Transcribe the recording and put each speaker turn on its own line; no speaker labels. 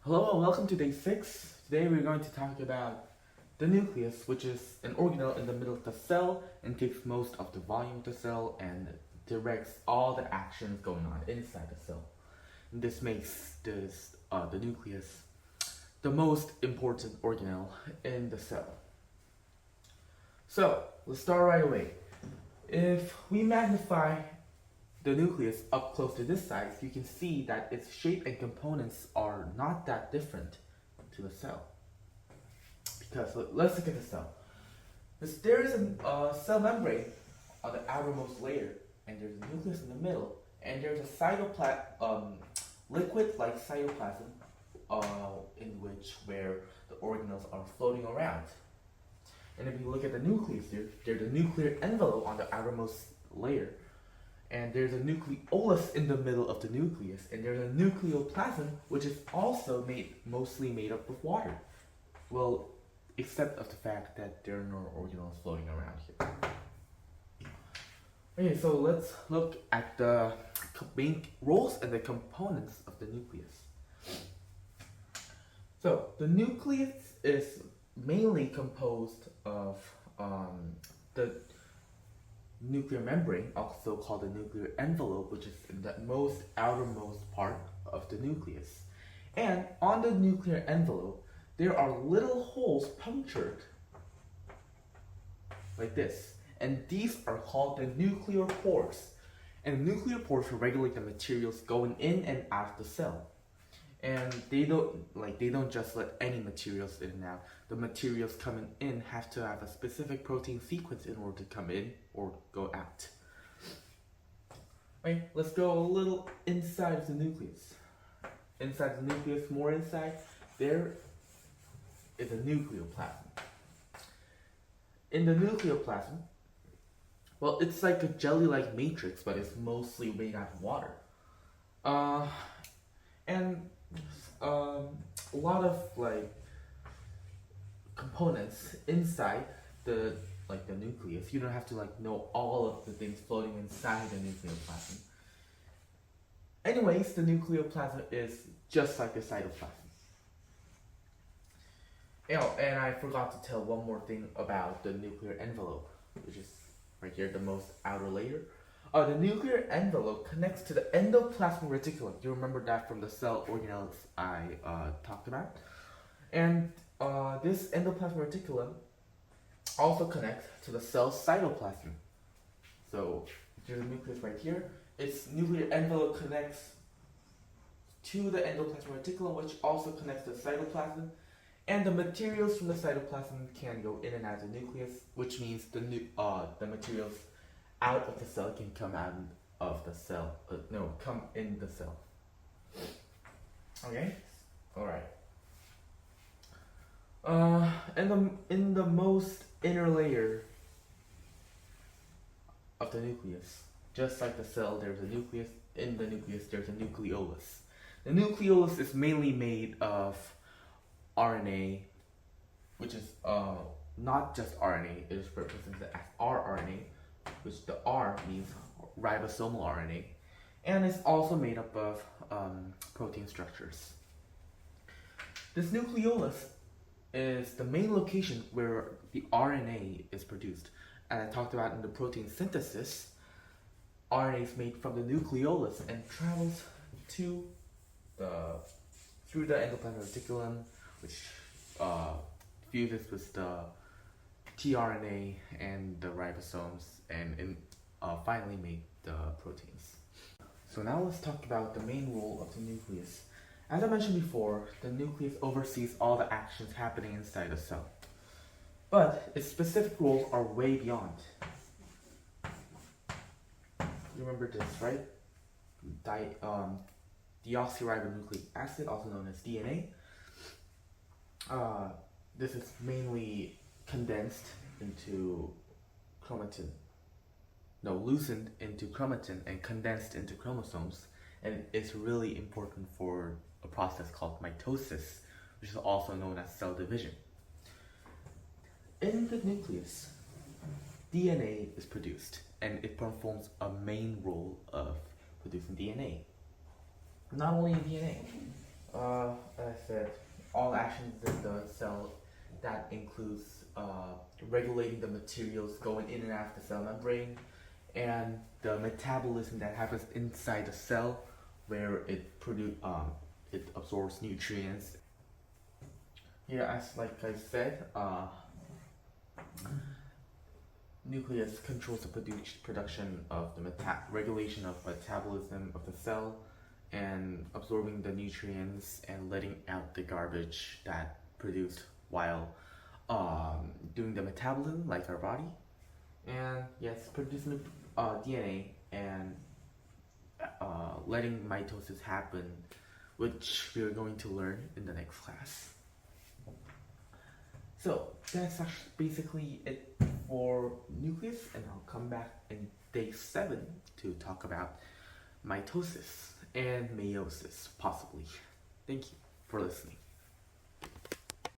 Hello and welcome to day 6. Today we're going to talk about the nucleus, which is an organelle in the middle of the cell and takes most of the volume of the cell and directs all the actions going on inside the cell. And this makes the nucleus the most important organelle in the cell. So let's start right away. If we magnify the nucleus up close to this size, you can see that its shape and components are not that different to the cell. Because let's look at the cell. There is a cell membrane on the outermost layer, and there's a nucleus in the middle, and there's a liquid-like cytoplasm where the organelles are floating around. And if you look at the nucleus here, there's a nuclear envelope on the outermost layer. And there's a nucleolus in the middle of the nucleus, and there's a nucleoplasm, which is also mostly made up of water. Well, except of the fact that there are no organelles floating around here. Okay, so let's look at the main roles and the components of the nucleus. So the nucleus is mainly composed of the nuclear membrane, also called the nuclear envelope, which is in the outermost part of the nucleus. And on the nuclear envelope, there are little holes punctured like this. And these are called the nuclear pores. And the nuclear pores regulate the materials going in and out of the cell. And they don't just let any materials in and out. The materials coming in have to have a specific protein sequence in order to come in or go out. Okay, let's go a little inside of the nucleus. Inside the nucleus, more inside, there is a nucleoplasm. In the nucleoplasm, well, it's like a jelly-like matrix, but it's mostly made out of water. And a lot of components inside the nucleus. You don't have to know all of the things floating inside the nucleoplasm. Anyways, the nucleoplasm is just like the cytoplasm. And I forgot to tell one more thing about the nuclear envelope, which is right here, the most outer layer. The nuclear envelope connects to the endoplasmic reticulum. You remember that from the cell organelles I talked about. And this endoplasmic reticulum also connects to the cell cytoplasm. So there's a nucleus right here. Its nuclear envelope connects to the endoplasmic reticulum, which also connects to the cytoplasm. And the materials from the cytoplasm can go in and out of the nucleus, which means the materials out of the cell can come out of the cell. Come in the cell. Okay? Alright. In the most inner layer of the nucleus, just like the cell, there's a nucleus. In the nucleus, there's a nucleolus. The nucleolus is mainly made of RNA, which is not just RNA, it is represented as rRNA, which the R means ribosomal RNA, and it's also made up of protein structures. This nucleolus is the main location where the RNA is produced. And I talked about in the protein synthesis, RNA is made from the nucleolus and travels through the endoplasmic reticulum, which fuses with the tRNA and the ribosomes, and finally make the proteins. So now let's talk about the main role of the nucleus. As I mentioned before, the nucleus oversees all the actions happening inside the cell. But its specific roles are way beyond. You remember this, right? Deoxyribonucleic acid, also known as DNA. This is mainly condensed into chromatin. Loosened into chromatin and condensed into chromosomes. And it's really important for a process called mitosis, which is also known as cell division. In the nucleus, DNA is produced, and it performs a main role of producing DNA. Not only in DNA, as I said, all actions in the cell that includes regulating the materials going in and out of the cell membrane, and the metabolism that happens inside the cell, where it absorbs nutrients. Yeah, as like I said, nucleus controls the production of the regulation of metabolism of the cell, and absorbing the nutrients and letting out the garbage that produced while doing the metabolism, like our body, and yes, producing DNA and letting mitosis happen, which we are going to learn in the next class. So that's actually basically it for nucleus, and I'll come back in day 7 to talk about mitosis and meiosis, possibly. Thank you for listening.